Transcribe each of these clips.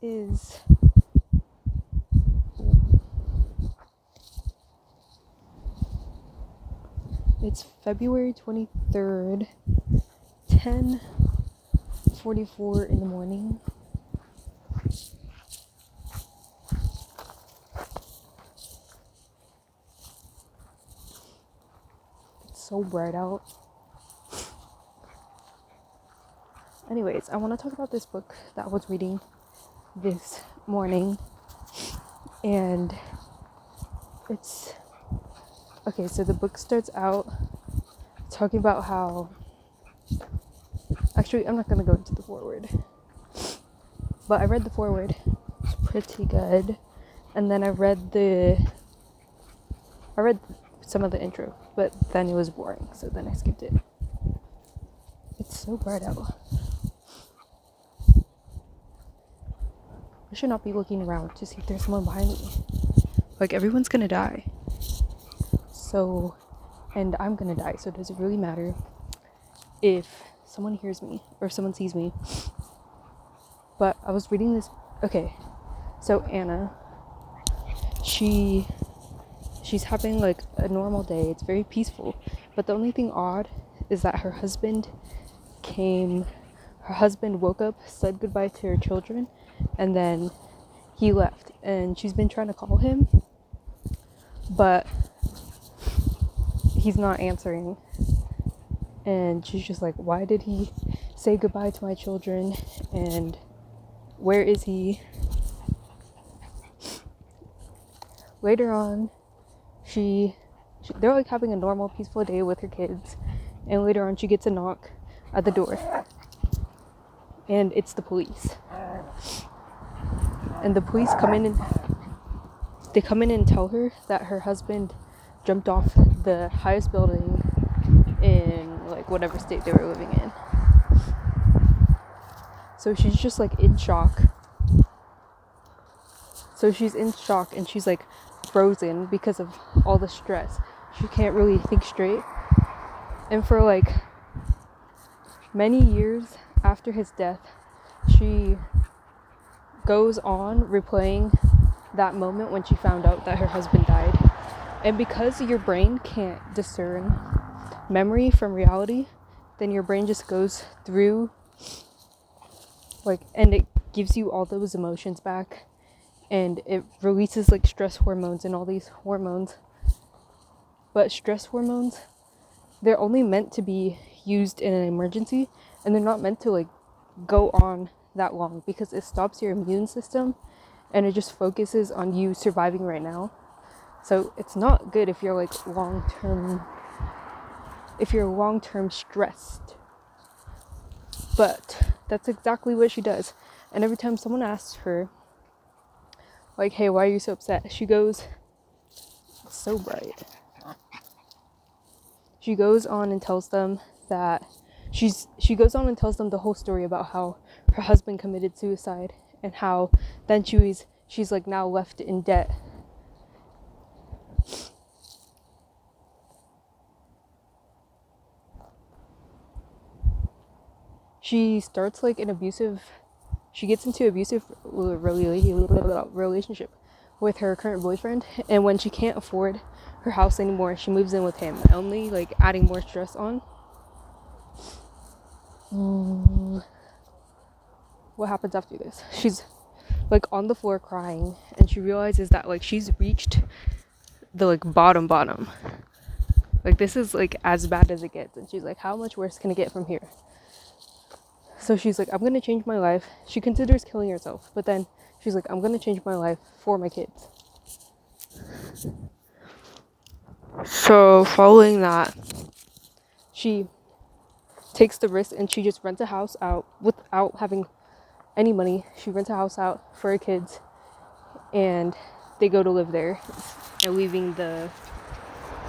is it's February 23rd, 10:44 in the morning. It's so bright out. Anyways, I want to talk about this book that I was reading this morning, and it's okay. So the book starts out talking about how, actually I'm not going to go into the foreword, but I read the foreword. It's pretty good. And then I read some of the intro, but then it was boring, so then I skipped it. It's so bright out. I should not be looking around to see if there's someone behind me. Like, everyone's gonna die. So, and I'm gonna die, so does it really matter if someone hears me or someone sees me? But I was reading this. Okay, so Anna, she's having like a normal day. It's very peaceful, but the only thing odd is that her husband woke up, said goodbye to her children, and then he left. And she's been trying to call him, but he's not answering. And she's just like, why did he say goodbye to my children? And where is he? Later on, they're like having a normal, peaceful day with her kids. And later on, she gets a knock at the door. And it's the police. And the police come in and tell her that her husband jumped off the highest building in like whatever state they were living in. So she's just like in shock. So she's in shock and she's like frozen because of all the stress. She can't really think straight. And for like many years after his death, she goes on replaying that moment when she found out that her husband died. And because your brain can't discern memory from reality, then your brain just goes through like, and it gives you all those emotions back, and it releases like stress hormones and all these hormones. But stress hormones, they're only meant to be used in an emergency, and they're not meant to like go on that long, because it stops your immune system and it just focuses on you surviving right now. So it's not good if you're like long-term stressed. But that's exactly what she does. And every time someone asks her like, hey, why are you so upset? She goes, it's so bright. She goes on and tells them that she goes on and tells them the whole story about how her husband committed suicide, and how then she's like now left in debt. She starts like she gets into abusive relationship with her current boyfriend, and when she can't afford her house anymore, she moves in with him, only like adding more stress on. What happens after this? She's like on the floor crying, and she realizes that like she's reached the like bottom. Like, this is like as bad as it gets, and she's like, how much worse can it get from here? So she's like, I'm gonna change my life. She considers killing herself, but then she's like, I'm gonna change my life for my kids. So following that, she takes the risk and she just rents a house out without having any money. She rents a house out for her kids, and they go to live there, and leaving the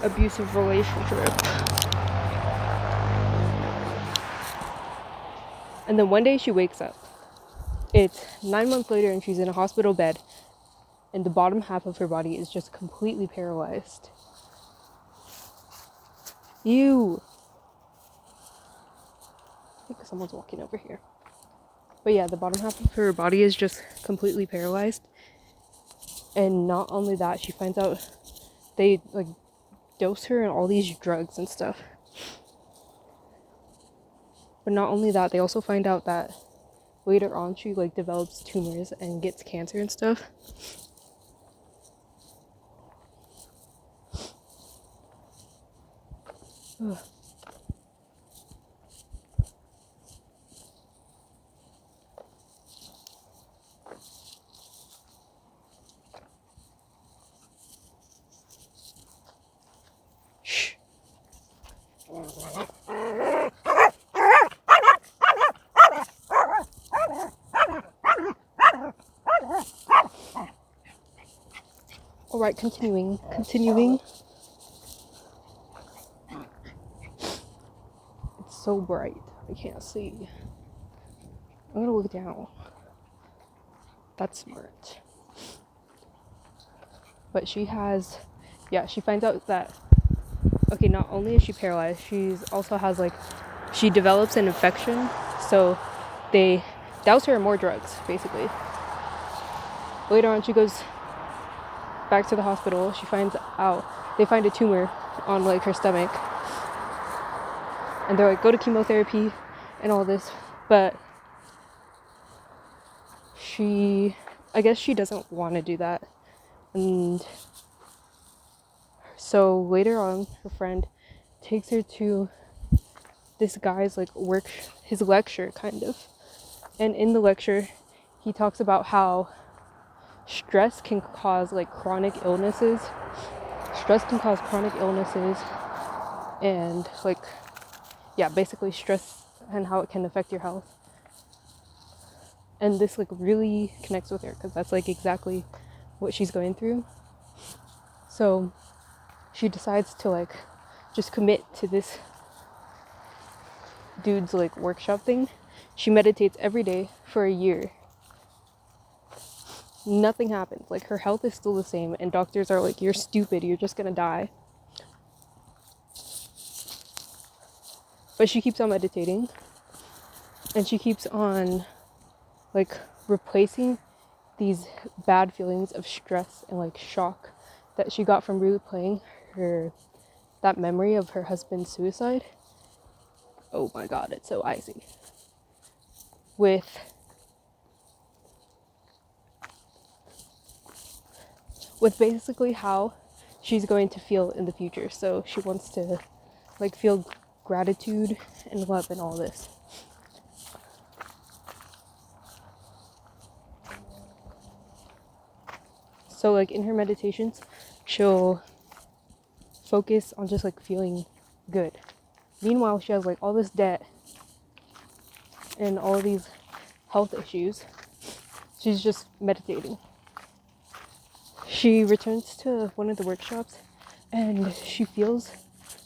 abusive relationship. And then one day she wakes up. It's 9 months later, and she's in a hospital bed, and the bottom half of her body is just completely paralyzed. Ew. I think someone's walking over here. But yeah, the bottom half of her body is just completely paralyzed. And not only that, she finds out they like dose her in all these drugs and stuff. But not only that, they also find out that later on she like develops tumors and gets cancer and stuff. Ugh. Shh. Alright, continuing. It's so bright, I can't see. I'm gonna look down. That's smart. But she finds out that, okay, not only is she paralyzed, she's also has like, she develops an infection. So they douse her in more drugs, basically. Later on, she goes back to the hospital. She finds out, they find a tumor on like her stomach. And they're like, go to chemotherapy and all this. But I guess she doesn't want to do that. And so later on, her friend takes her to this guy's like his lecture kind of. And in the lecture, he talks about how stress can cause like chronic illnesses. Stress can cause chronic illnesses and like, yeah, basically stress and how it can affect your health. And this like really connects with her because that's like exactly what she's going through. So she decides to like just commit to this dude's like workshop thing. She meditates every day for a year. Nothing happens. Like her health is still the same and doctors are like, you're stupid, you're just gonna die. But she keeps on meditating and she keeps on like replacing these bad feelings of stress and like shock that she got from replaying that memory of her husband's suicide. Oh my god, it's so icy. With basically how she's going to feel in the future. So she wants to like feel gratitude and love and all this. So like in her meditations, she'll focus on just like feeling good. Meanwhile, she has like all this debt and all of these health issues. She's just meditating. She returns to one of the workshops and she feels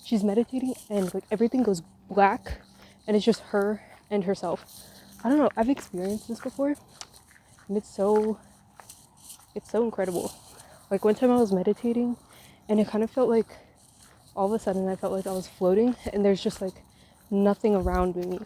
she's meditating and like everything goes black and it's just her and herself. I don't know, I've experienced this before and it's so incredible. Like one time I was meditating and it kind of felt like all of a sudden I felt like I was floating and there's just like nothing around me.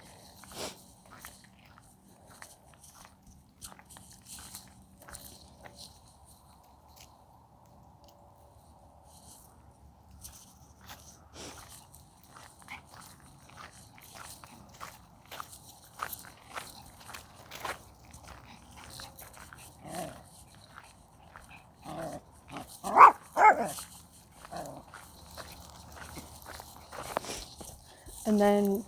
And then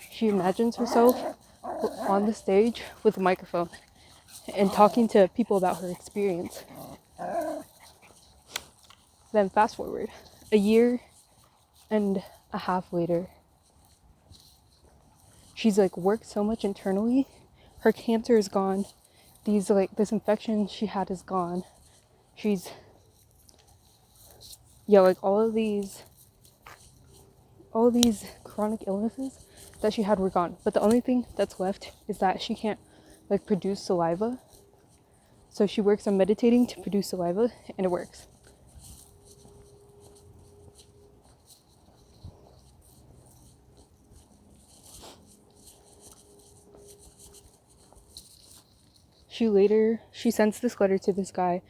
she imagines herself on the stage with a microphone and talking to people about her experience. Then fast forward a year and a half later, she's like worked so much internally. Her cancer is gone. This infection she had is gone. She's like all of these chronic illnesses that she had were gone. But the only thing that's left is that she can't like produce saliva. So she works on meditating to produce saliva and it works. she sends this letter to this guy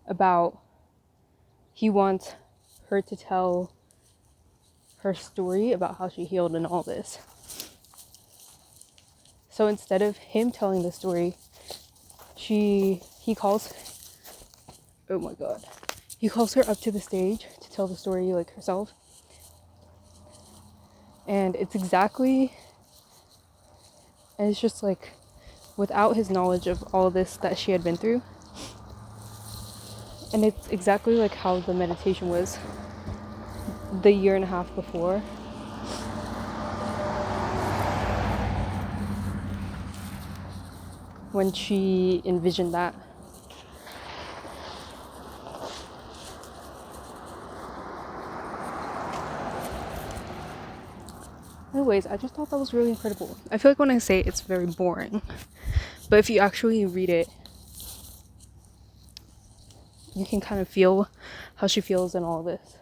about he wants her to tell her story about how she healed and all this. So instead of him telling the story, he calls her up to the stage to tell the story like herself. And it's just like without his knowledge of all this that she had been through. And it's exactly like how the meditation was the year and a half before. When she envisioned that. Anyways, I just thought that was really incredible. I feel like when I say it, it's very boring. But if you actually read it, you can kind of feel how she feels and all this.